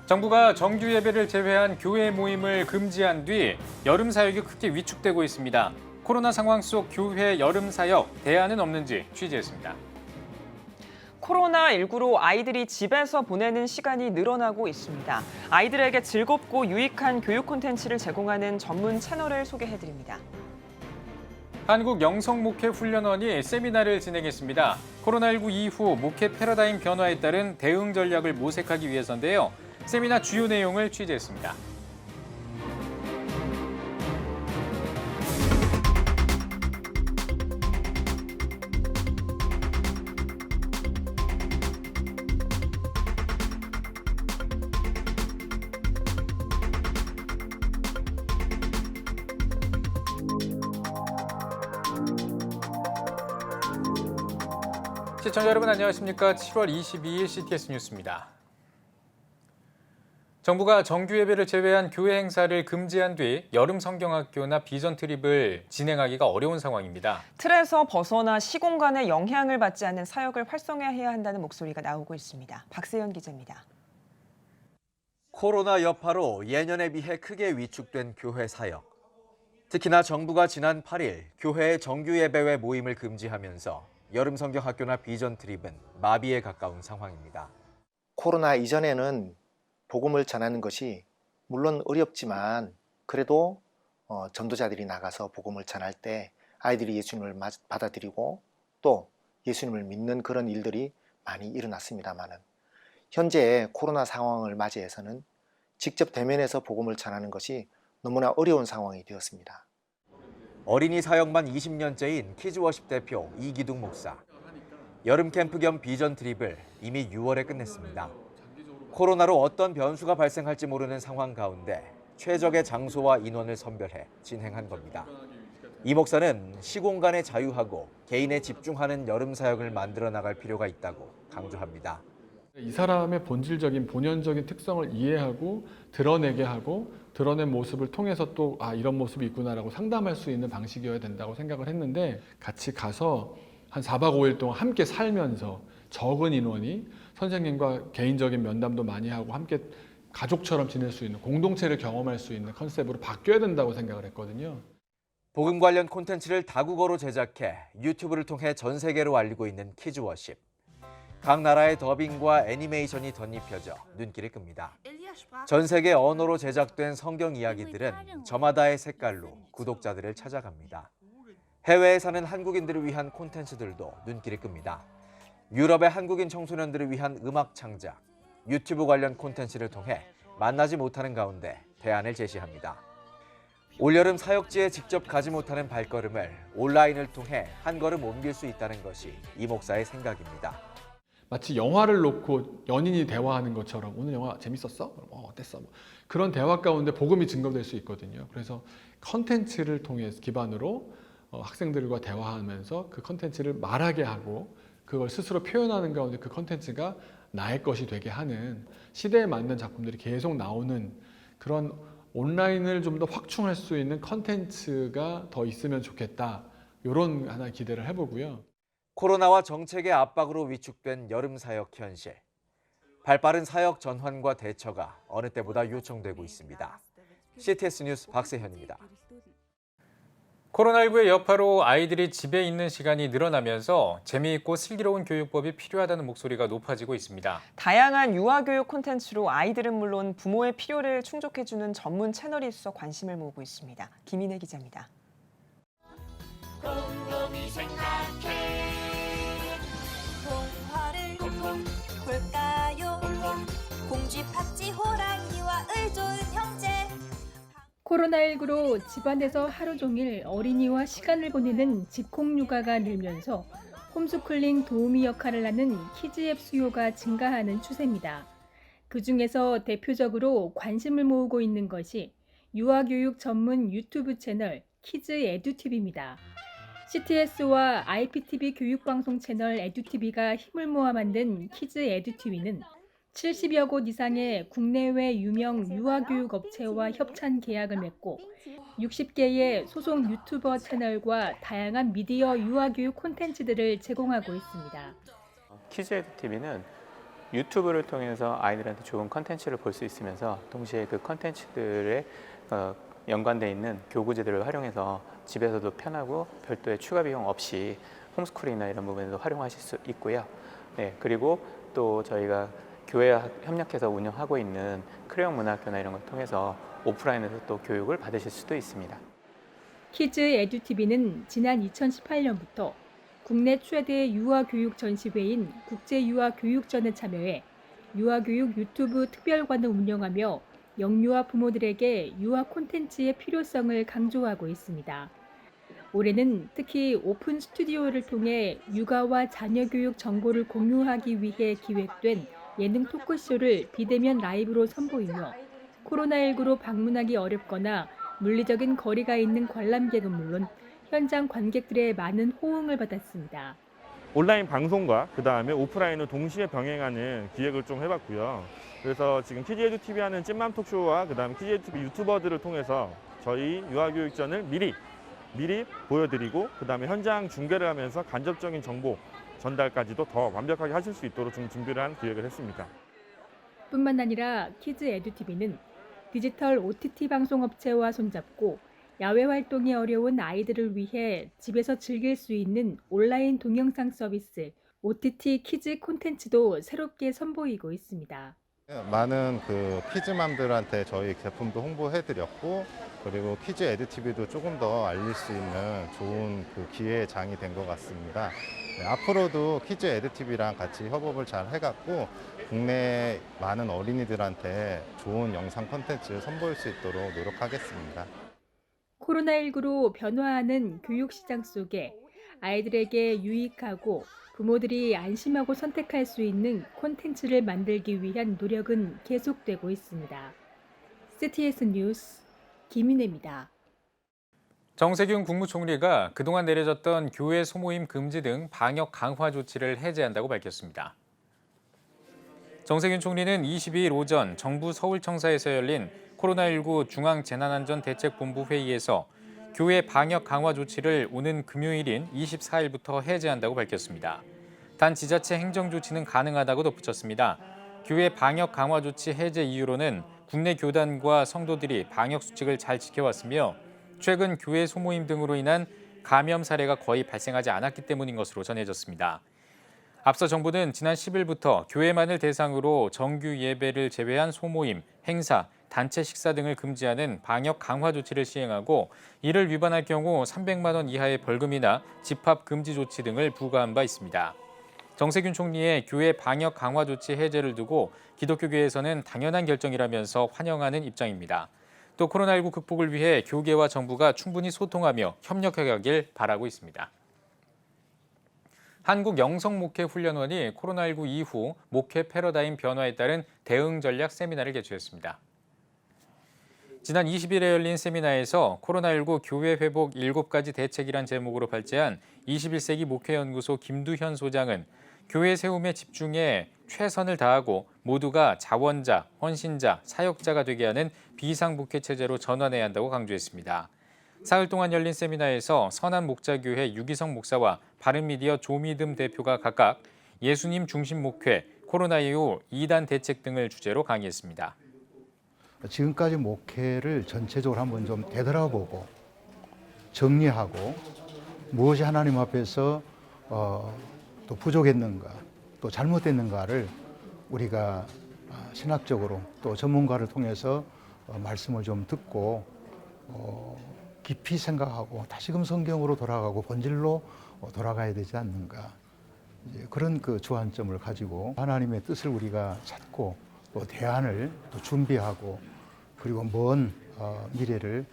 정부가 정규 예배를 제외한 교회 모임을 금지한 뒤 여름 사역이 크게 위축되고 있습니다. 코로나 상황 속 교회 여름 사역 대안은 없는지 취재했습니다. 코로나19로 아이들이 집에서 보내는 시간이 늘어나고 있습니다. 아이들에게 즐겁고 유익한 교육 콘텐츠를 제공하는 전문 채널을 소개해드립니다. 한국영성목회훈련원이 세미나를 진행했습니다. 코로나19 이후 목회 패러다임 변화에 따른 대응 전략을 모색하기 위해서인데요. 세미나 주요 내용을 취재했습니다. 시청자 여러분 안녕하십니까? 7월 22일 CTS 뉴스입니다. 정부가 정규 예배를 제외한 교회 행사를 금지한 뒤 여름 성경학교나 비전 트립을 진행하기가 어려운 상황입니다. 틀에서 벗어나 시공간에 영향을 받지 않는 사역을 활성화해야 한다는 목소리가 나오고 있습니다. 박세현 기자입니다. 코로나 여파로 예년에 비해 크게 위축된 교회 사역. 특히나 정부가 지난 8일 교회의 정규 예배외 모임을 금지하면서 여름 성경학교나 비전 트립은 마비에 가까운 상황입니다. 코로나 이전에는 복음을 전하는 것이 물론 어렵지만 그래도 전도자들이 나가서 복음을 전할 때 아이들이 예수님을 받아들이고 또 예수님을 믿는 그런 일들이 많이 일어났습니다만은 현재 코로나 상황을 맞이해서는 직접 대면해서 복음을 전하는 것이 너무나 어려운 상황이 되었습니다. 어린이 사역만 20년째인 키즈워십 대표 이기둥 목사. 여름 캠프 겸 비전 트립을 이미 6월에 끝냈습니다. 코로나로 어떤 변수가 발생할지 모르는 상황 가운데 최적의 장소와 인원을 선별해 진행한 겁니다. 이 목사는 시공간에 자유하고 개인에 집중하는 여름 사역을 만들어 나갈 필요가 있다고 강조합니다. 이 사람의 본질적인 본연적인 특성을 이해하고 드러내게 하고 드러낸 모습을 통해서 또 이런 모습이 있구나라고 상담할 수 있는 방식이어야 된다고 생각을 했는데 같이 가서 한 4박 5일 동안 함께 살면서 적은 인원이 선생님과 개인적인 면담도 많이 하고 함께 가족처럼 지낼 수 있는 공동체를 경험할 수 있는 컨셉으로 바뀌어야 된다고 생각을 했거든요. 복음 관련 콘텐츠를 다국어로 제작해 유튜브를 통해 전 세계로 알리고 있는 키즈워십. 각 나라의 더빙과 애니메이션이 덧입혀져 눈길을 끕니다. 전 세계 언어로 제작된 성경 이야기들은 저마다의 색깔로 구독자들을 찾아갑니다. 해외에 사는 한국인들을 위한 콘텐츠들도 눈길을 끕니다. 유럽의 한국인 청소년들을 위한 음악 창작, 유튜브 관련 콘텐츠를 통해 만나지 못하는 가운데 대안을 제시합니다. 올여름 사역지에 직접 가지 못하는 발걸음을 온라인을 통해 한 걸음 옮길 수 있다는 것이 이 목사의 생각입니다. 마치 영화를 놓고 연인이 대화하는 것처럼 오늘 영화 재밌었어? 어땠어? 그런 대화 가운데 복음이 증거될 수 있거든요. 그래서 컨텐츠를 통해 기반으로 학생들과 대화하면서 그 컨텐츠를 말하게 하고 그걸 스스로 표현하는 가운데 그 컨텐츠가 나의 것이 되게 하는 시대에 맞는 작품들이 계속 나오는 그런 온라인을 좀 더 확충할 수 있는 컨텐츠가 더 있으면 좋겠다. 이런 하나 기대를 해보고요. 코로나와 정책의 압박으로 위축된 여름 사역 현실. 발빠른 사역 전환과 대처가 어느 때보다 요청되고 있습니다. CTS 뉴스 박세현입니다. 코로나19의 여파로 아이들이 집에 있는 시간이 늘어나면서 재미있고 슬기로운 교육법이 필요하다는 목소리가 높아지고 있습니다. 다양한 유아교육 콘텐츠로 아이들은 물론 부모의 필요를 충족해주는 전문 채널이 있어 관심을 모으고 있습니다. 김인혜 기자입니다. 곰곰이 생각해 동화를 볼까요? 공쥐 팥쥐 호랑이와 을 좋은 형제. 코로나19로 집안에서 하루 종일 어린이와 시간을 보내는 집콕육아가 늘면서 홈스쿨링 도우미 역할을 하는 키즈앱 수요가 증가하는 추세입니다. 그중에서 대표적으로 관심을 모으고 있는 것이 유아교육 전문 유튜브 채널 키즈 에듀팁입니다. CTS와 IPTV 교육방송 채널 에듀TV가 힘을 모아 만든 키즈 에듀TV는 70여 곳 이상의 국내외 유명 유아교육 업체와 협찬 계약을 맺고 60개의 소속 유튜버 채널과 다양한 미디어 유아교육 콘텐츠들을 제공하고 있습니다. 키즈 에듀TV는 유튜브를 통해서 아이들한테 좋은 컨텐츠를 볼 수 있으면서 동시에 그 컨텐츠들에 연관돼 있는 교구제들을 활용해서 집에서도 편하고 별도의 추가 비용 없이 홈스쿨이나 이런 부분에도 활용하실 수 있고요. 네, 그리고 또 저희가 교회와 협력해서 운영하고 있는 크레용 문화학교나 이런 걸 통해서 오프라인에서 또 교육을 받으실 수도 있습니다. 키즈 에듀티비는 지난 2018년부터 국내 최대 유아교육 전시회인 국제유아교육전에 참여해 유아교육 유튜브 특별관을 운영하며 영유아 부모들에게 유아 콘텐츠의 필요성을 강조하고 있습니다. 올해는 특히 오픈 스튜디오를 통해 육아와 자녀교육 정보를 공유하기 위해 기획된 예능 토크쇼를 비대면 라이브로 선보이며 코로나19로 방문하기 어렵거나 물리적인 거리가 있는 관람객은 물론 현장 관객들의 많은 호응을 받았습니다. 온라인 방송과 그다음에 오프라인을 동시에 병행하는 기획을 좀 해봤고요. 그래서 지금 키즈에듀 TV 하는 찐맘 톡쇼와 그다음에 키즈에듀 TV 유튜버들을 통해서 저희 유아교육전을 미리 보여드리고 그다음에 현장 중계를 하면서 간접적인 정보 전달까지도 더 완벽하게 하실 수 있도록 좀 준비를 한 기획을 했습니다. 뿐만 아니라 키즈 에듀티비는 디지털 OTT 방송업체와 손잡고 야외 활동이 어려운 아이들을 위해 집에서 즐길 수 있는 온라인 동영상 서비스 OTT 키즈 콘텐츠도 새롭게 선보이고 있습니다. 많은 키즈맘들한테 저희 제품도 홍보해드렸고 그리고 키즈 에듀티비도 조금 더 알릴 수 있는 좋은 기회의 장이 된 것 같습니다. 네, 앞으로도 키즈 에듀티비랑 같이 협업을 잘 해갖고 국내 많은 어린이들한테 좋은 영상 콘텐츠 선보일 수 있도록 노력하겠습니다. 코로나19로 변화하는 교육시장 속에 아이들에게 유익하고 부모들이 안심하고 선택할 수 있는 콘텐츠를 만들기 위한 노력은 계속되고 있습니다. CTS 뉴스 김윤혜입니다. 정세균 국무총리가 그동안 내려졌던 교회 소모임 금지 등 방역 강화 조치를 해제한다고 밝혔습니다. 정세균 총리는 22일 오전 정부 서울청사에서 열린 코로나19 중앙재난안전대책본부 회의에서 교회 방역 강화 조치를 오는 금요일인 24일부터 해제한다고 밝혔습니다. 단 지자체 행정 조치는 가능하다고 덧붙였습니다. 교회 방역 강화 조치 해제 이유로는 국내 교단과 성도들이 방역 수칙을 잘 지켜왔으며 최근 교회 소모임 등으로 인한 감염 사례가 거의 발생하지 않았기 때문인 것으로 전해졌습니다. 앞서 정부는 지난 10일부터 교회만을 대상으로 정규 예배를 제외한 소모임, 행사, 단체 식사 등을 금지하는 방역 강화 조치를 시행하고 이를 위반할 경우 300만 원 이하의 벌금이나 집합 금지 조치 등을 부과한 바 있습니다. 정세균 총리의 교회 방역 강화 조치 해제를 두고 기독교계에서는 당연한 결정이라면서 환영하는 입장입니다. 또 코로나19 극복을 위해 교계와 정부가 충분히 소통하며 협력해가길 바라고 있습니다. 한국영성목회훈련원이 코로나19 이후 목회 패러다임 변화에 따른 대응 전략 세미나를 개최했습니다. 지난 20일에 열린 세미나에서 코로나19 교회 회복 7가지 대책이란 제목으로 발제한 21세기 목회연구소 김두현 소장은 교회 세움에 집중해 최선을 다하고 모두가 자원자, 헌신자, 사역자가 되게 하는 비상목회 체제로 전환해야 한다고 강조했습니다. 사흘 동안 열린 세미나에서 선한목자교회 유기성 목사와 바른미디어 조미듬 대표가 각각 예수님 중심 목회, 코로나 이후 2단 대책 등을 주제로 강의했습니다. 지금까지 목회를 전체적으로 한번 좀 되돌아보고 정리하고 무엇이 하나님 앞에서 또 부족했는가, 또 잘못됐는가를 우리가 신학적으로 또 전문가를 통해서 말씀을 좀 듣고 깊이 생각하고 다시금 성경으로 돌아가고 본질로 돌아가야 되지 않는가. 이제 그런 주안점을 가지고 하나님의 뜻을 우리가 찾고 또 대안을 또 준비하고 그리고 먼 미래를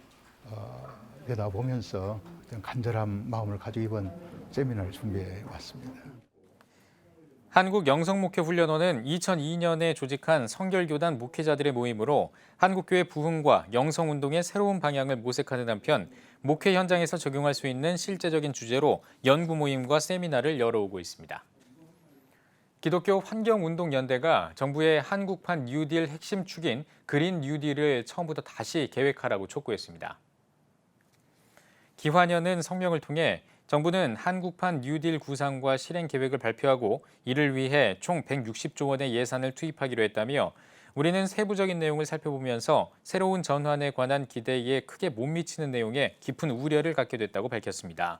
내다보면서 간절한 마음을 가지고 이번 세미나를 준비해 왔습니다. 한국영성목회훈련원은 2002년에 조직한 성결교단 목회자들의 모임으로 한국교회 부흥과 영성운동의 새로운 방향을 모색하는 한편 목회 현장에서 적용할 수 있는 실제적인 주제로 연구 모임과 세미나를 열어오고 있습니다. 기독교 환경운동연대가 정부의 한국판 뉴딜 핵심 축인 그린 뉴딜을 처음부터 다시 계획하라고 촉구했습니다. 기환연은 성명을 통해 정부는 한국판 뉴딜 구상과 실행 계획을 발표하고 이를 위해 총 160조 원의 예산을 투입하기로 했다며 우리는 세부적인 내용을 살펴보면서 새로운 전환에 관한 기대에 크게 못 미치는 내용에 깊은 우려를 갖게 됐다고 밝혔습니다.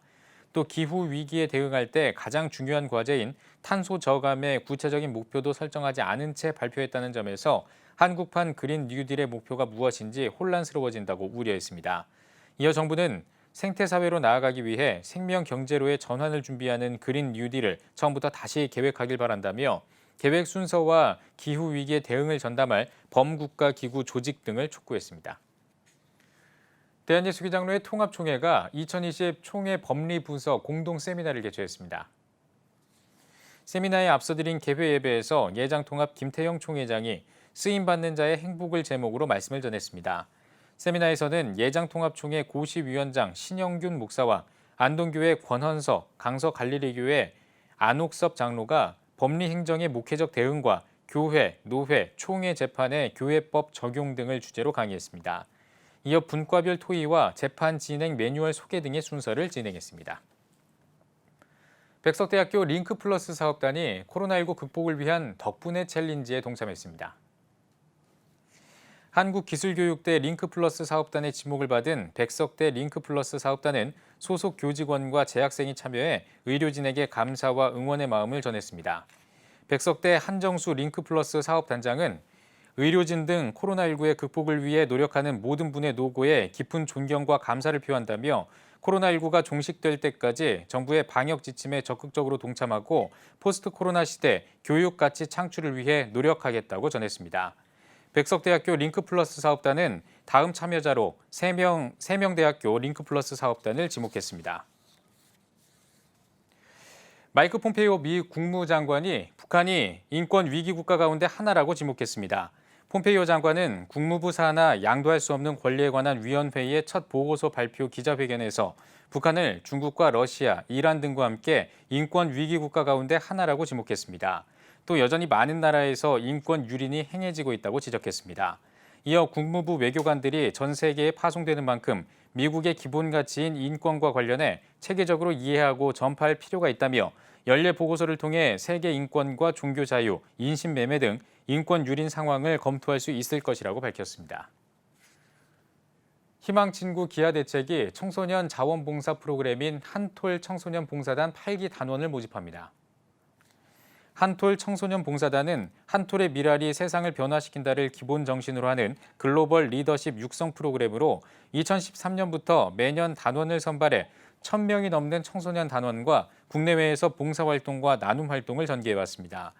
또 기후 위기에 대응할 때 가장 중요한 과제인 탄소 저감의 구체적인 목표도 설정하지 않은 채 발표했다는 점에서 한국판 그린 뉴딜의 목표가 무엇인지 혼란스러워진다고 우려했습니다. 이어 정부는 생태사회로 나아가기 위해 생명 경제로의 전환을 준비하는 그린 뉴딜을 처음부터 다시 계획하길 바란다며 계획 순서와 기후 위기에 대응을 전담할 범국가 기구 조직 등을 촉구했습니다. 대한예수기장로회 통합총회가 2020 총회 법리부서 공동 세미나를 개최했습니다. 세미나에 앞서 드린 개회 예배에서 예장통합 김태형 총회장이 쓰임받는 자의 행복을 제목으로 말씀을 전했습니다. 세미나에서는 예장통합총회 고시위원장 신영균 목사와 안동교회 권헌서, 강서갈릴리교회 안옥섭 장로가 법리행정의 목회적 대응과 교회, 노회, 총회 재판의 교회법 적용 등을 주제로 강의했습니다. 이어 분과별 토의와 재판 진행 매뉴얼 소개 등의 순서를 진행했습니다. 백석대학교 링크플러스 사업단이 코로나19 극복을 위한 덕분에 챌린지에 동참했습니다. 한국기술교육대 링크플러스 사업단의 지목을 받은 백석대 링크플러스 사업단은 소속 교직원과 재학생이 참여해 의료진에게 감사와 응원의 마음을 전했습니다. 백석대 한정수 링크플러스 사업단장은 의료진 등 코로나19의 극복을 위해 노력하는 모든 분의 노고에 깊은 존경과 감사를 표한다며 코로나19가 종식될 때까지 정부의 방역 지침에 적극적으로 동참하고 포스트 코로나 시대 교육 가치 창출을 위해 노력하겠다고 전했습니다. 백석대학교 링크플러스 사업단은 다음 참여자로 3명 대학교 링크플러스 사업단을 지목했습니다. 마이크 폼페이오 미 국무장관이 북한이 인권 위기 국가 가운데 하나라고 지목했습니다. 폼페이오 장관은 국무부 산하 양도할 수 없는 권리에 관한 위원회의 첫 보고서 발표 기자회견에서 북한을 중국과 러시아, 이란 등과 함께 인권 위기 국가 가운데 하나라고 지목했습니다. 또 여전히 많은 나라에서 인권 유린이 행해지고 있다고 지적했습니다. 이어 국무부 외교관들이 전 세계에 파송되는 만큼 미국의 기본 가치인 인권과 관련해 체계적으로 이해하고 전파할 필요가 있다며 연례 보고서를 통해 세계 인권과 종교 자유, 인신매매 등 인권 유린 상황을 검토할 수 있을 것이라고 밝혔습니다. 희망친구 기아대책이 청소년 자원봉사 프로그램인 한톨 청소년 봉사단 8기 단원을 모집합니다. 한톨 청소년 봉사단은 한톨의 미랄이 세상을 변화시킨다를 기본 정신으로 하는 글로벌 리더십 육성 프로그램으로 2013년부터 매년 단원을 선발해 1,000명이 넘는 청소년 단원과 국내외에서 봉사활동과 나눔 활동을 전개해왔습니다.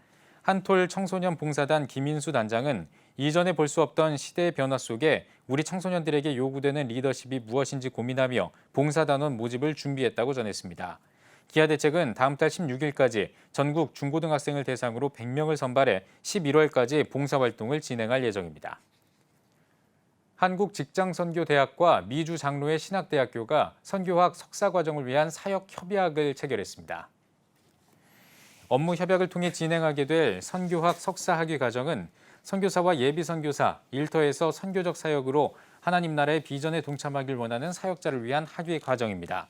한톨 청소년 봉사단 김인수 단장은 이전에 볼 수 없던 시대의 변화 속에 우리 청소년들에게 요구되는 리더십이 무엇인지 고민하며 봉사단원 모집을 준비했다고 전했습니다. 기아대책은 다음 달 16일까지 전국 중고등학생을 대상으로 100명을 선발해 11월까지 봉사활동을 진행할 예정입니다. 한국직장선교대학과 미주장로회 신학대학교가 선교학 석사과정을 위한 사역협약을 체결했습니다. 업무 협약을 통해 진행하게 될 선교학 석사학위 과정은 선교사와 예비선교사, 일터에서 선교적 사역으로 하나님 나라의 비전에 동참하길 원하는 사역자를 위한 학위 과정입니다.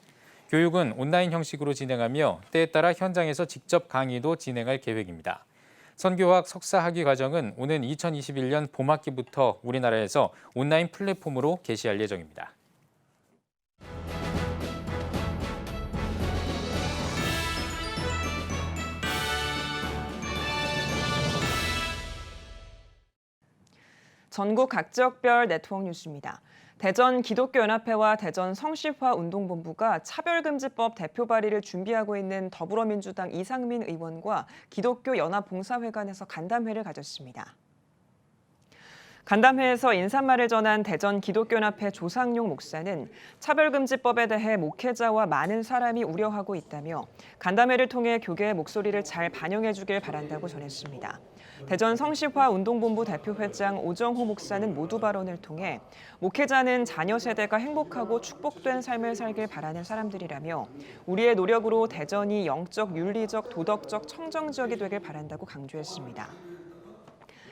교육은 온라인 형식으로 진행하며 때에 따라 현장에서 직접 강의도 진행할 계획입니다. 선교학 석사학위 과정은 오는 2021년 봄학기부터 우리나라에서 온라인 플랫폼으로 개시할 예정입니다. 전국 각 지역별 네트워크 뉴스입니다. 대전 기독교연합회와 대전 성시화운동본부가 차별금지법 대표 발의를 준비하고 있는 더불어민주당 이상민 의원과 기독교연합봉사회관에서 간담회를 가졌습니다. 간담회에서 인사말을 전한 대전 기독교연합회 조상용 목사는 차별금지법에 대해 목회자와 많은 사람이 우려하고 있다며 간담회를 통해 교계의 목소리를 잘 반영해주길 바란다고 전했습니다. 대전 성시화운동본부 대표회장 오정호 목사는 모두 발언을 통해 목회자는 자녀 세대가 행복하고 축복된 삶을 살길 바라는 사람들이라며 우리의 노력으로 대전이 영적, 윤리적, 도덕적, 청정 지역이 되길 바란다고 강조했습니다.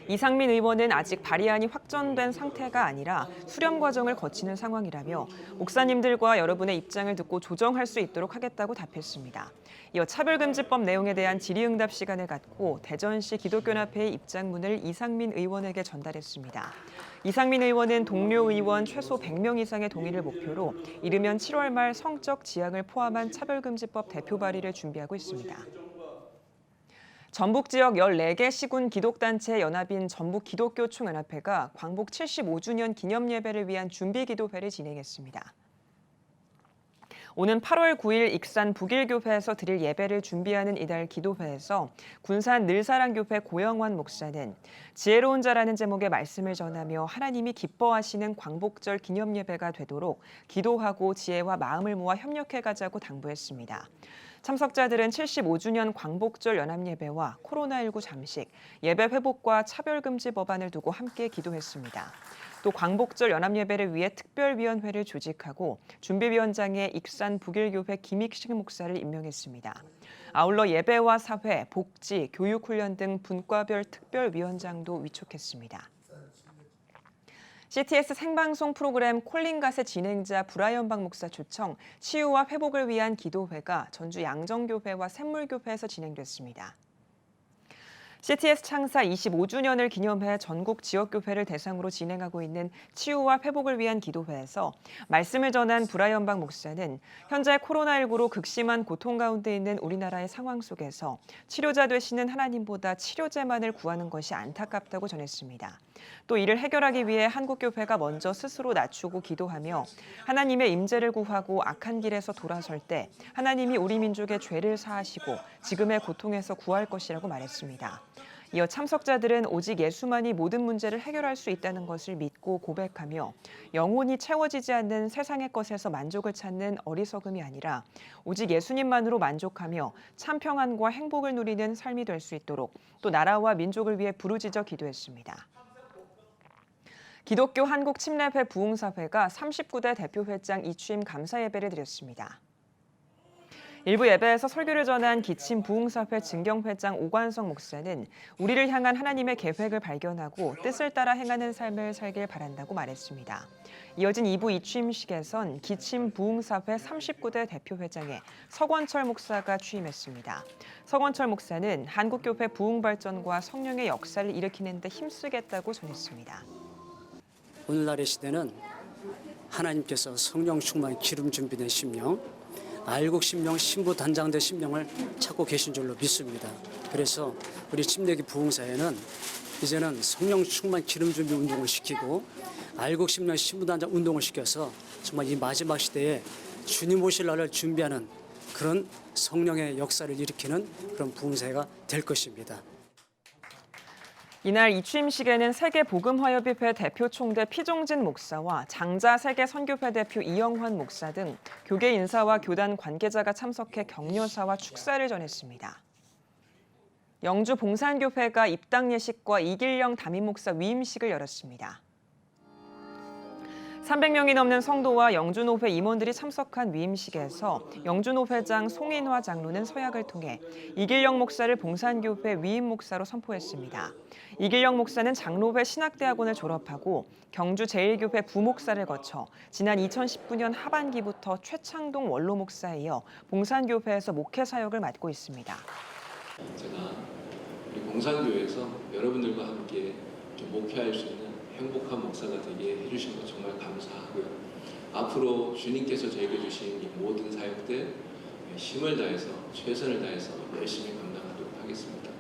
이상민 의원은 아직 발의안이 확정된 상태가 아니라 수렴 과정을 거치는 상황이라며 목사님들과 여러분의 입장을 듣고 조정할 수 있도록 하겠다고 답했습니다. 이어 차별금지법 내용에 대한 질의응답 시간을 갖고 대전시 기독교연합회의 입장문을 이상민 의원에게 전달했습니다. 이상민 의원은 동료 의원 최소 100명 이상의 동의를 목표로 이르면 7월 말 성적 지향을 포함한 차별금지법 대표 발의를 준비하고 있습니다. 전북 지역 14개 시군 기독단체 연합인 전북기독교총연합회가 광복 75주년 기념예배를 위한 준비기도회를 진행했습니다. 오는 8월 9일 익산 북일교회에서 드릴 예배를 준비하는 이달 기도회에서 군산 늘사랑교회 고영환 목사는 지혜로운 자라는 제목의 말씀을 전하며 하나님이 기뻐하시는 광복절 기념예배가 되도록 기도하고 지혜와 마음을 모아 협력해가자고 당부했습니다. 참석자들은 75주년 광복절 연합예배와 코로나19 잠식, 예배 회복과 차별금지 법안을 두고 함께 기도했습니다. 또 광복절 연합예배를 위해 특별위원회를 조직하고 준비위원장에 익산 북일교회 김익식 목사를 임명했습니다. 아울러 예배와 사회, 복지, 교육훈련 등 분과별 특별위원장도 위촉했습니다. CTS 생방송 프로그램 콜링갓의 진행자 브라이언 박 목사 초청 치유와 회복을 위한 기도회가 전주 양정교회와 샘물교회에서 진행됐습니다. CTS 창사 25주년을 기념해 전국 지역교회를 대상으로 진행하고 있는 치유와 회복을 위한 기도회에서 말씀을 전한 브라이언 박 목사는 현재 코로나19로 극심한 고통 가운데 있는 우리나라의 상황 속에서 치료자 되시는 하나님보다 치료제만을 구하는 것이 안타깝다고 전했습니다. 또 이를 해결하기 위해 한국교회가 먼저 스스로 낮추고 기도하며 하나님의 임재를 구하고 악한 길에서 돌아설 때 하나님이 우리 민족의 죄를 사하시고 지금의 고통에서 구할 것이라고 말했습니다. 이어 참석자들은 오직 예수만이 모든 문제를 해결할 수 있다는 것을 믿고 고백하며 영혼이 채워지지 않는 세상의 것에서 만족을 찾는 어리석음이 아니라 오직 예수님만으로 만족하며 참 평안과 행복을 누리는 삶이 될 수 있도록 또 나라와 민족을 위해 부르짖어 기도했습니다. 기독교 한국침례회 부흥사회가 39대 대표회장 이취임 감사 예배를 드렸습니다. 일부 예배에서 설교를 전한 기침 부흥사회 증경회장 오관성 목사는 우리를 향한 하나님의 계획을 발견하고 뜻을 따라 행하는 삶을 살길 바란다고 말했습니다. 이어진 2부 이취임식에선 기침 부흥사회 39대 대표회장에 서권철 목사가 취임했습니다. 서권철 목사는 한국교회 부흥 발전과 성령의 역사를 일으키는 데 힘쓰겠다고 전했습니다. 오늘날의 시대는 하나님께서 성령 충만 기름 준비된 심령, 알곡 심령, 신부 단장된 심령을 찾고 계신 줄로 믿습니다. 그래서 우리 침례기 부흥사회는 이제는 성령 충만 기름 준비 운동을 시키고 알곡 심령, 신부 단장 운동을 시켜서 정말 이 마지막 시대에 주님 오실 날을 준비하는 그런 성령의 역사를 일으키는 그런 부흥사회가 될 것입니다. 이날 이취임식에는 세계복음화협의회 대표 총대 피종진 목사와 장자 세계선교회 대표 이영환 목사 등 교계 인사와 교단 관계자가 참석해 격려사와 축사를 전했습니다. 영주 봉산교회가 입당 예식과 이길영 담임 목사 위임식을 열었습니다. 300명이 넘는 성도와 영주노회 임원들이 참석한 위임식에서 영주노회장 송인화 장로는 서약을 통해 이길영 목사를 봉산교회 위임 목사로 선포했습니다. 이길영 목사는 장로회 신학대학원을 졸업하고 경주 제1교회 부목사를 거쳐 지난 2019년 하반기부터 최창동 원로 목사에 이어 봉산교회에서 목회 사역을 맡고 있습니다. 제가 우리 봉산교회에서 여러분들과 함께 좀 목회할 수 있는 행복한 목사가 되게 해주신 것 정말 감사하고요. 앞으로 주님께서 저에게 주신 이 모든 사역들 힘을 다해서 최선을 다해서 열심히 감당하도록 하겠습니다.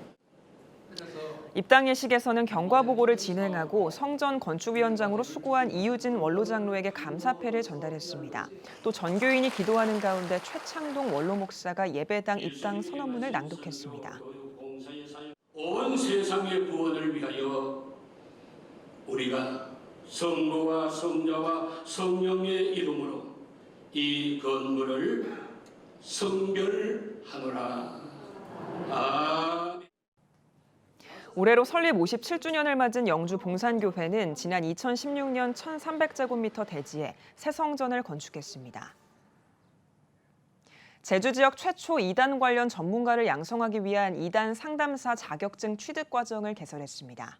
입당 예식에서는 경과보고를 진행하고 성전 건축위원장으로 수고한 이유진 원로장로에게 감사패를 전달했습니다. 또 전교인이 기도하는 가운데 최창동 원로 목사가 예배당 입당 선언문을 낭독했습니다. 온 세상의 구원을 위하여 우리가 성부와 성자와 성령의 이름으로 이 건물을 성별하노라. 올해로 설립 57주년을 맞은 영주 봉산교회는 지난 2016년 1,300제곱미터 대지에 새 성전을 건축했습니다. 제주 지역 최초 이단 관련 전문가를 양성하기 위한 이단 상담사 자격증 취득 과정을 개설했습니다.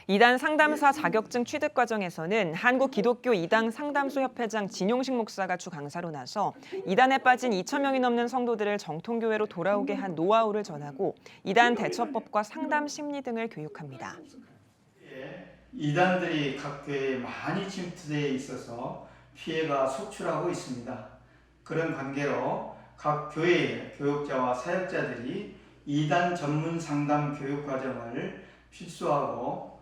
이단 상담사 자격증 취득 과정에서는 한국 기독교 이단 상담소 협회장 진용식 목사가 주 강사로 나서 이단에 빠진 2,000명이 넘는 성도들을 정통교회로 돌아오게 한 노하우를 전하고 이단 대처법과 상담 심리 등을 교육합니다. 이단들이 각 교회에 많이 침투되어 있어서 피해가 속출하고 있습니다. 그런 관계로 각 교회의 교육자와 사역자들이 이단 전문 상담 교육 과정을 필수하고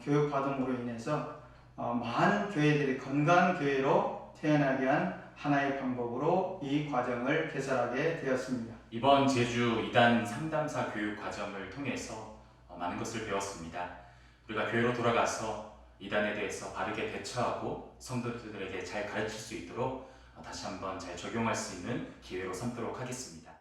교육받음으로 인해서 많은 교회들이 건강한 교회로 태어나게 한 하나의 방법으로 이 과정을 개설하게 되었습니다. 이번 제주 이단 상담사 교육 과정을 통해서 많은 것을 배웠습니다. 우리가 교회로 돌아가서 이단에 대해서 바르게 대처하고 성도들에게 잘 가르칠 수 있도록 다시 한번 잘 적용할 수 있는 기회로 삼도록 하겠습니다.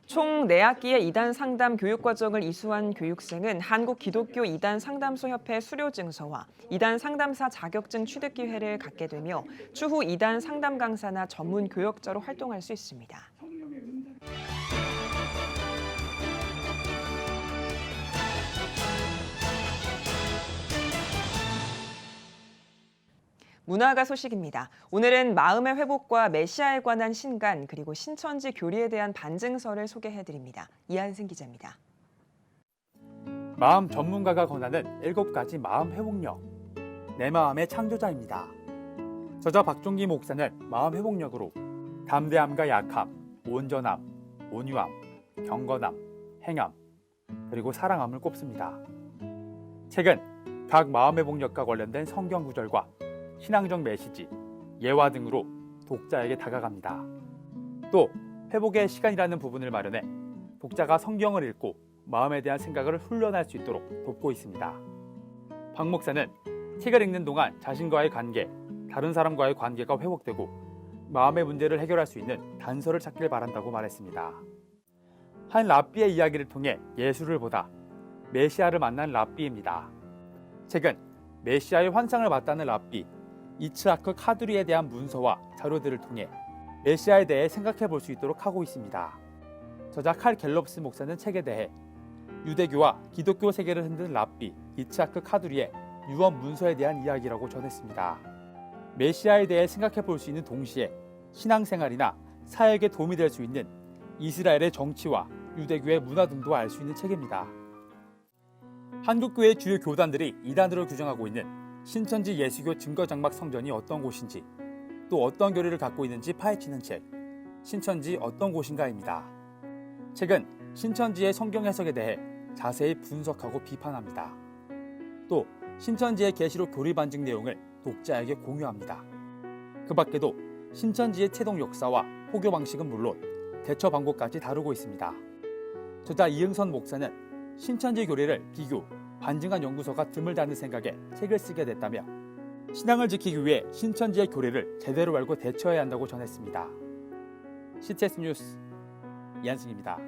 총 4학기의 이단 상담 교육 과정을 이수한 교육생은 한국 기독교 이단 상담소 협회 수료 증서와 이단 상담사 자격증 취득 기회를 갖게 되며 추후 이단 상담 강사나 전문 교역자로 활동할 수 있습니다. 문화가 소식입니다. 오늘은 마음의 회복과 메시아에 관한 신간 그리고 신천지 교리에 대한 반증서를 소개해드립니다. 이한승 기자입니다. 마음 전문가가 권하는 7가지 마음 회복력. 내 마음의 창조자입니다. 저자 박종기 목사는 마음 회복력으로 담대함과 약함, 온전함, 온유함, 경건함, 행함, 그리고 사랑함을 꼽습니다. 책은 각 마음 회복력과 관련된 성경 구절과 신앙적 메시지, 예화 등으로 독자에게 다가갑니다. 또 회복의 시간이라는 부분을 마련해 독자가 성경을 읽고 마음에 대한 생각을 훈련할 수 있도록 돕고 있습니다. 박 목사는 책을 읽는 동안 자신과의 관계, 다른 사람과의 관계가 회복되고 마음의 문제를 해결할 수 있는 단서를 찾길 바란다고 말했습니다. 한 랍비의 이야기를 통해 예수를 보다 메시아를 만난 랍비입니다. 책은 메시아의 환상을 봤다는 랍비 이츠하크 카두리에 대한 문서와 자료들을 통해 메시아에 대해 생각해 볼 수 있도록 하고 있습니다. 저자 칼 갤럽스 목사는 책에 대해 유대교와 기독교 세계를 흔든 랍비 이츠하크 카두리의 유언 문서에 대한 이야기라고 전했습니다. 메시아에 대해 생각해 볼 수 있는 동시에 신앙생활이나 사역에 도움이 될 수 있는 이스라엘의 정치와 유대교의 문화 등도 알 수 있는 책입니다. 한국교회 주요 교단들이 이단으로 규정하고 있는 신천지 예수교 증거장막 성전이 어떤 곳인지 또 어떤 교리를 갖고 있는지 파헤치는 책 신천지 어떤 곳인가입니다. 책은 신천지의 성경 해석에 대해 자세히 분석하고 비판합니다. 또 신천지의 계시록 교리 반증 내용을 독자에게 공유합니다. 그 밖에도 신천지의 채동 역사와 포교 방식은 물론 대처 방법까지 다루고 있습니다. 저자 이응선 목사는 신천지 교리를 비교, 반증한 연구서가 드물다는 생각에 책을 쓰게 됐다며 신앙을 지키기 위해 신천지의 교리를 제대로 알고 대처해야 한다고 전했습니다. CTS 뉴스 이한승입니다.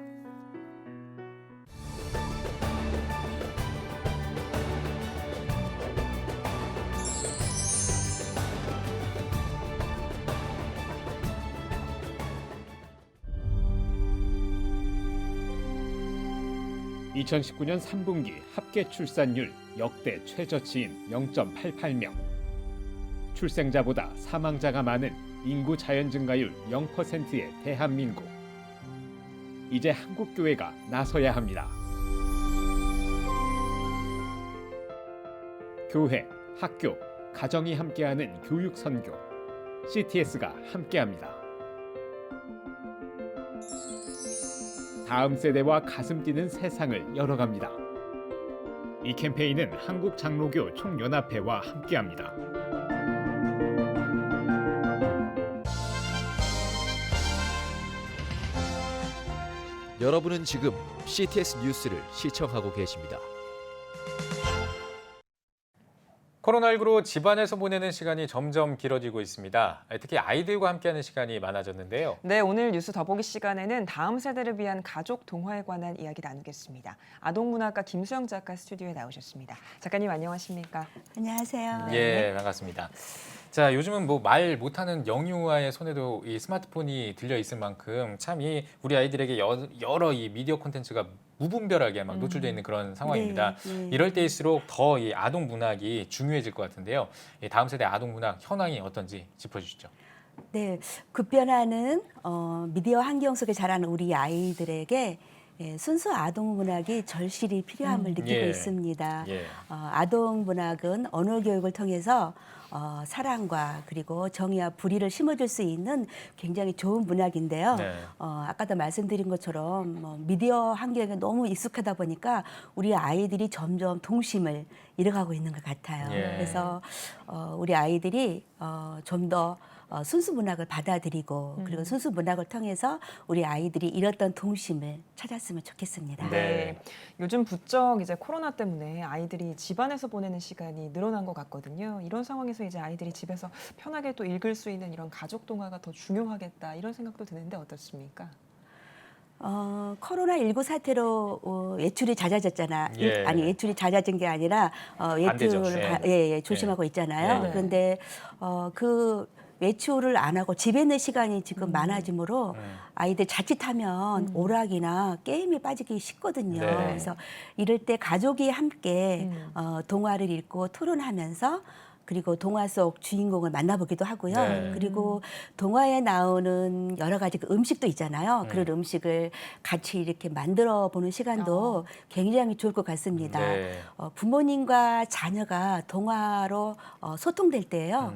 (2019년 3분기) 합계 출산율 역대 최저치인 0.88명. 출생자보다 사망자가 많은 인구 자연 증가율 0%의 대한민국. 이제 한국교회가 나서야 합니다. 교회, 학교, 가정이 함께하는 교육 선교. CTS가 함께합니다. 다음 세대와 가슴 뛰는 세상을 열어갑니다. 이 캠페인은 한국장로교 총연합회와 함께합니다. 여러분은 지금 CTS 뉴스를 시청하고 계십니다. 코로나19로 집안에서 보내는 시간이 점점 길어지고 있습니다. 특히 아이들과 함께하는 시간이 많아졌는데요. 네, 오늘 뉴스 더보기 시간에는 다음 세대를 위한 가족 동화에 관한 이야기 나누겠습니다. 아동문학가 김수영 작가 스튜디오에 나오셨습니다. 작가님 안녕하십니까? 안녕하세요. 예, 반갑습니다. 자, 요즘은 뭐 말 못하는 영유아의 손에도 이 스마트폰이 들려 있을 만큼 참 이 우리 아이들에게 여러 이 미디어 콘텐츠가 무분별하게 막 노출되어 있는 그런 상황입니다. 네. 이럴 때일수록 더 이 아동 문학이 중요해질 것 같은데요. 이 다음 세대 아동 문학 현황이 어떤지 짚어주시죠. 네, 급변하는 미디어 환경 속에 자라는 우리 아이들에게 순수 아동 문학이 절실히 필요함을 느끼고 예. 있습니다. 예. 아동 문학은 언어 교육을 통해서 사랑과 그리고 정의와 불의를 심어줄 수 있는 굉장히 좋은 문학인데요. 네. 아까도 말씀드린 것처럼 미디어 환경에 너무 익숙하다 보니까 우리 아이들이 점점 동심을 잃어가고 있는 것 같아요. 예. 그래서 우리 아이들이 좀 더 순수 문학을 받아들이고 그리고 순수 문학을 통해서 우리 아이들이 잃었던 동심을 찾았으면 좋겠습니다. 네. 요즘 부쩍 이제 코로나 때문에 아이들이 집안에서 보내는 시간이 늘어난 것 같거든요. 이런 상황에서 이제 아이들이 집에서 편하게 또 읽을 수 있는 이런 가족 동화가 더 중요하겠다 이런 생각도 드는데 어떻습니까? 코로나19 사태로 외출이 잦아졌잖아. 예. 아니 외출이 잦아진 게 아니라 안 되죠. 외출을 조심하고 있잖아요. 네. 그런데 그 외출을 안 하고 집에 있는 시간이 지금 많아지므로 아이들 자칫하면 오락이나 게임에 빠지기 쉽거든요. 네. 그래서 이럴 때 가족이 함께 동화를 읽고 토론하면서 그리고 동화 속 주인공을 만나보기도 하고요. 네. 그리고 동화에 나오는 여러 가지 그 음식도 있잖아요. 그런 음식을 같이 이렇게 만들어 보는 시간도 굉장히 좋을 것 같습니다. 네. 부모님과 자녀가 동화로 소통될 때요.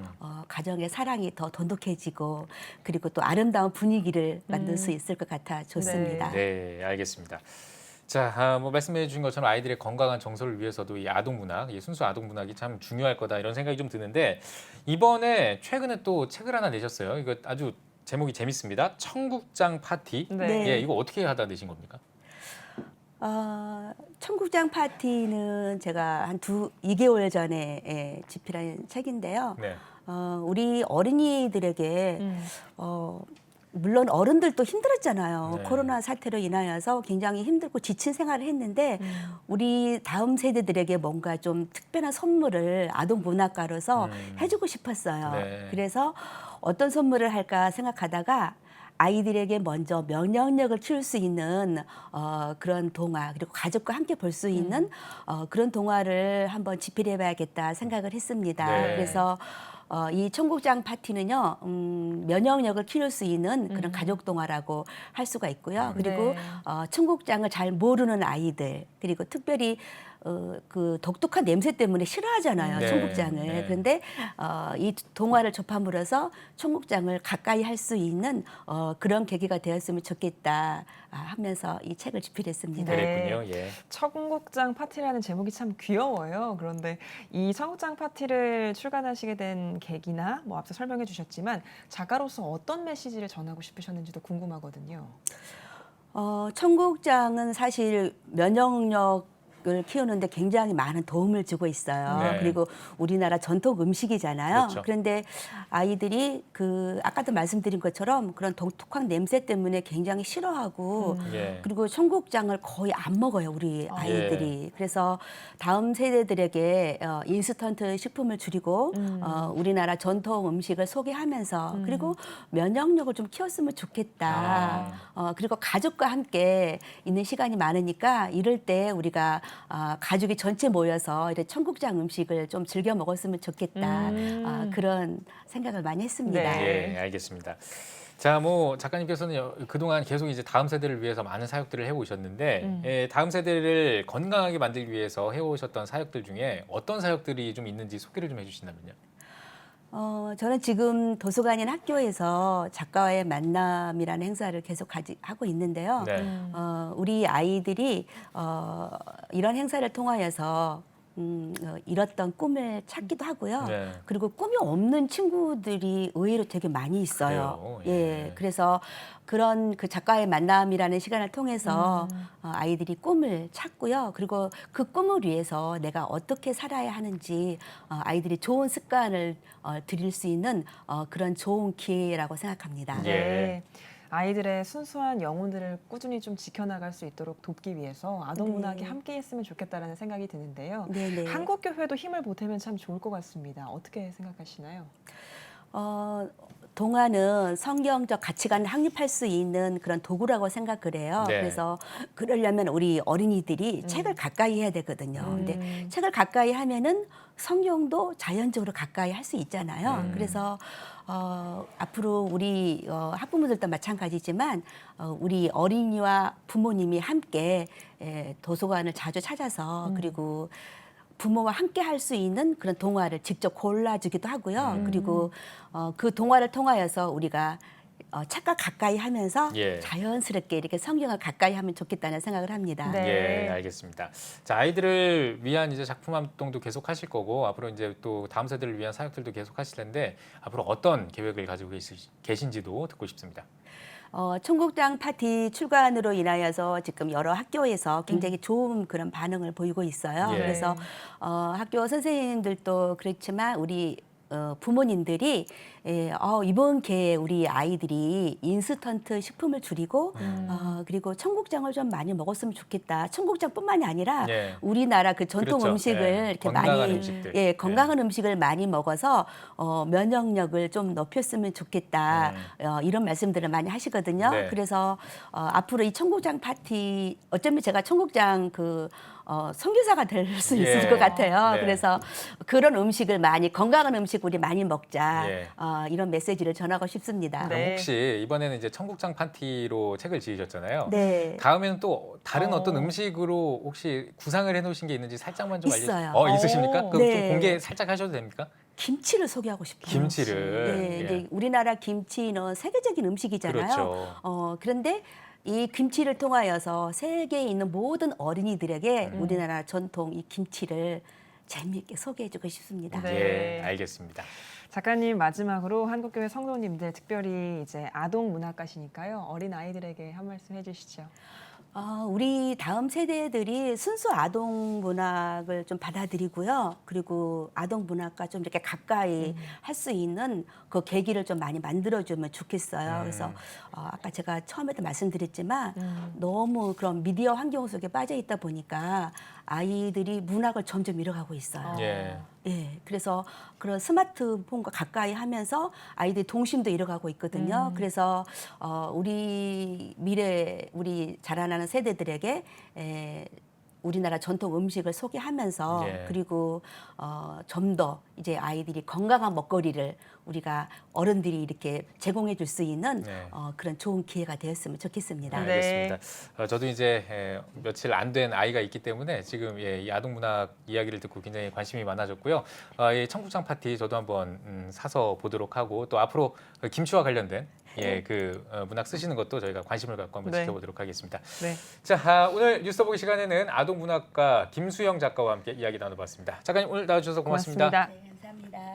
가정의 사랑이 더 돈독해지고 그리고 또 아름다운 분위기를 만들 수 있을 것 같아 좋습니다. 네, 알겠습니다. 자, 뭐 말씀해 주신 것처럼 아이들의 건강한 정서를 위해서도 이 아동 문학, 이 순수 아동 문학이 참 중요할 거다 이런 생각이 좀 드는데 이번에 최근에 또 책을 하나 내셨어요. 이거 아주 제목이 재밌습니다. 청국장 파티. 네. 예, 이거 어떻게 하다 내신 겁니까? 청국장 파티는 제가 한 2개월 전에 집필한 책인데요. 네. 우리 어린이들에게 물론 어른들도 힘들었잖아요. 네. 코로나 사태로 인하여서 굉장히 힘들고 지친 생활을 했는데 우리 다음 세대들에게 뭔가 좀 특별한 선물을 아동 문학가로서 해주고 싶었어요. 네. 그래서 어떤 선물을 할까 생각하다가 아이들에게 먼저 면역력을 키울 수 있는 그런 동화 그리고 가족과 함께 볼 수 있는 그런 동화를 한번 집필해봐야겠다 생각을 했습니다. 네. 그래서 이 청국장 파티는요 면역력을 키울 수 있는 그런 가족 동화라고 할 수가 있고요. 그리고 네. 청국장을 잘 모르는 아이들 그리고 특별히 그 독특한 냄새 때문에 싫어하잖아요. 네. 청국장을. 네. 그런데 이 동화를 접함으로써 청국장을 가까이 할 수 있는 그런 계기가 되었으면 좋겠다 하면서 이 책을 집필했습니다. 그랬군요. 예. 청국장 파티라는 제목이 참 귀여워요. 그런데 이 청국장 파티를 출간하시게 된 계기나 뭐 앞서 설명해 주셨지만 작가로서 어떤 메시지를 전하고 싶으셨는지도 궁금하거든요. 청국장은 사실 면역력 을 키우는데 굉장히 많은 도움을 주고 있어요. 네. 그리고 우리나라 전통 음식이잖아요. 그렇죠. 그런데 아이들이 아까도 말씀드린 것처럼 그런 독특한 냄새 때문에 굉장히 싫어하고 예. 그리고 청국장을 거의 안 먹어요, 우리 아이들이. 그래서 다음 세대들에게 인스턴트 식품을 줄이고 우리나라 전통 음식을 소개하면서 그리고 면역력을 좀 키웠으면 좋겠다. 그리고 가족과 함께 있는 시간이 많으니까 이럴 때 우리가 가족이 전체 모여서 이렇게 청국장 음식을 좀 즐겨 먹었으면 좋겠다. 그런 생각을 많이 했습니다. 예, 알겠습니다. 자, 뭐 작가님께서는 그동안 계속 이제 다음 세대를 위해서 많은 사역들을 해오셨는데 예, 다음 세대를 건강하게 만들기 위해서 해오셨던 사역들 중에 어떤 사역들이 좀 있는지 소개를 좀 해주신다면요. 저는 지금 도서관인 학교에서 작가와의 만남이라는 행사를 계속 하고 있는데요. 네. 우리 아이들이 이런 행사를 통하여서 잃었던 꿈을 찾기도 하고요. 네. 그리고 꿈이 없는 친구들이 의외로 되게 많이 있어요. 그래요? 예. 예, 그래서 그런 그 작가의 만남이라는 시간을 통해서 아이들이 꿈을 찾고요. 그리고 그 꿈을 위해서 내가 어떻게 살아야 하는지 아이들이 좋은 습관을 들일 수 있는 그런 좋은 기회라고 생각합니다. 예. 아이들의 순수한 영혼들을 꾸준히 좀 지켜나갈 수 있도록 돕기 위해서 아동문학이 네. 함께했으면 좋겠다라는 생각이 드는데요. 네네. 한국교회도 힘을 보태면 참 좋을 것 같습니다. 어떻게 생각하시나요? 동화는 성경적 가치관을 확립할 수 있는 그런 도구라고 생각을 해요. 네. 그래서 그러려면 우리 어린이들이 책을 가까이 해야 되거든요. 근데 책을 가까이 하면은 성경도 자연적으로 가까이 할 수 있잖아요. 그래서 앞으로 우리 학부모들도 마찬가지지만 우리 어린이와 부모님이 함께 도서관을 자주 찾아서 그리고 부모와 함께 할 수 있는 그런 동화를 직접 골라주기도 하고요. 그리고 그 동화를 통하여서 우리가 책과 가까이 하면서 예. 자연스럽게 이렇게 성경을 가까이 하면 좋겠다는 생각을 합니다. 예, 알겠습니다. 자, 아이들을 위한 이제 작품 활동도 계속 하실 거고 앞으로 이제 또 다음 세대를 위한 사역들도 계속 하실 텐데 앞으로 어떤 계획을 가지고 계신지도 듣고 싶습니다. 청국장 파티 출간으로 인하여서 지금 여러 학교에서 굉장히 좋은 그런 반응을 보이고 있어요. 예. 그래서 학교 선생님들도 그렇지만 우리 부모님들이 이번 기회에 우리 아이들이 인스턴트 식품을 줄이고 그리고 청국장을 좀 많이 먹었으면 좋겠다. 청국장뿐만이 아니라 예. 우리나라 그 전통 그렇죠. 음식을 예. 이렇게 건강한 많이 음식들. 건강한 음식을 많이 먹어서 면역력을 좀 높였으면 좋겠다. 이런 말씀들을 많이 하시거든요. 네. 그래서 앞으로 이 청국장 파티 어쩌면 제가 청국장 선교사가 될 수 있을 예. 것 같아요. 네. 그래서 그런 음식을 많이 건강한 음식 우리 많이 먹자. 예. 이런 메시지를 전하고 싶습니다. 그럼 혹시 이번에는 이제 청국장 파티로 책을 지으셨잖아요. 네. 다음에는 또 다른 어떤 음식으로 혹시 구상을 해놓으신 게 있는지 살짝만 좀 있어요. 있으십니까? 그럼 네. 좀 공개 살짝 하셔도 됩니까? 김치를 소개하고 싶어요. 김치를. 네, 예. 이제 우리나라 김치는 세계적인 음식이잖아요. 그렇죠. 그런데 이 김치를 통하여서 세계에 있는 모든 어린이들에게 우리나라 전통 이 김치를 재미있게 소개해주고 싶습니다. 예, 알겠습니다. 작가님 마지막으로 한국교회 성도님들 특별히 이제 아동 문학가시니까요. 어린 아이들에게 한 말씀 해주시죠. 우리 다음 세대들이 순수 아동 문학을 좀 받아들이고요. 그리고 아동 문학과 좀 이렇게 가까이 할 수 있는 그 계기를 좀 많이 만들어주면 좋겠어요. 그래서 아까 제가 처음에도 말씀드렸지만 너무 그런 미디어 환경 속에 빠져 있다 보니까 아이들이 문학을 점점 잃어가고 있어요. 예, 그래서 그런 스마트폰과 가까이 하면서 아이들 동심도 잃어가고 있거든요. 그래서 우리 미래, 우리 자라나는 세대들에게 우리나라 전통 음식을 소개하면서 그리고 좀 더 이제 아이들이 건강한 먹거리를 우리가 어른들이 이렇게 제공해 줄 수 있는 그런 좋은 기회가 되었으면 좋겠습니다. 알겠습니다. 저도 이제 며칠 안 된 아이가 있기 때문에 지금 이 아동문학 이야기를 듣고 굉장히 관심이 많아졌고요. 이 청국장 파티 저도 한번 사서 보도록 하고 또 앞으로 김치와 관련된 그 문학 쓰시는 것도 저희가 관심을 갖고 한번 지켜보도록 하겠습니다. 네. 자, 오늘 뉴스 보기 시간에는 아동문학가 김수영 작가와 함께 이야기 나눠봤습니다. 작가님 오늘 나와주셔서 고맙습니다. 네, 감사합니다.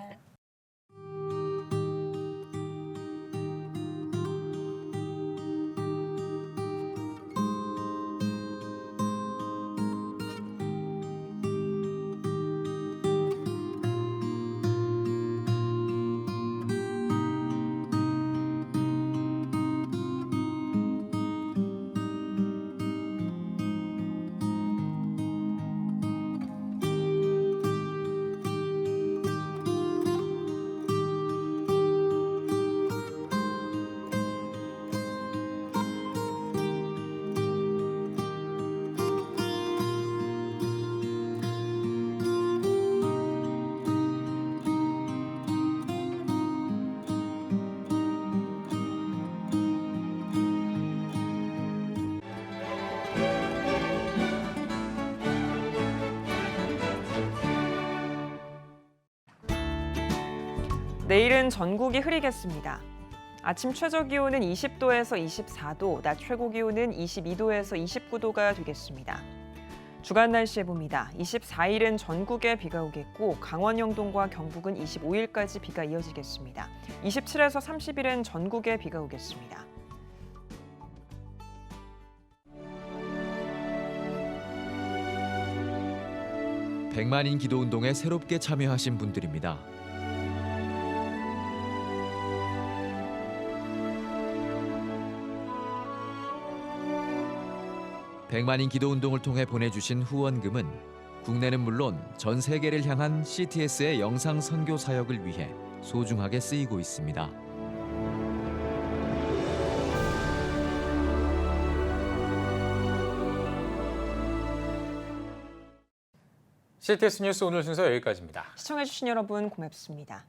내일은 전국이 흐리겠습니다. 아침 최저 기온은 20도에서 24도, 낮 최고 기온은 22도에서 29도가 되겠습니다. 주간 날씨 해봅니다. 24일은 전국에 비가 오겠고 강원 영동과 경북은 25일까지 비가 이어지겠습니다. 27에서 30일은 전국에 비가 오겠습니다. 백만인 기도운동에 새롭게 참여하신 분들입니다. 100만인 기도운동을 통해 보내주신 후원금은 국내는 물론 전 세계를 향한 CTS의 영상 선교 사역을 위해 소중하게 쓰이고 있습니다. CTS 뉴스 오늘 순서 여기까지입니다. 시청해주신 여러분 고맙습니다.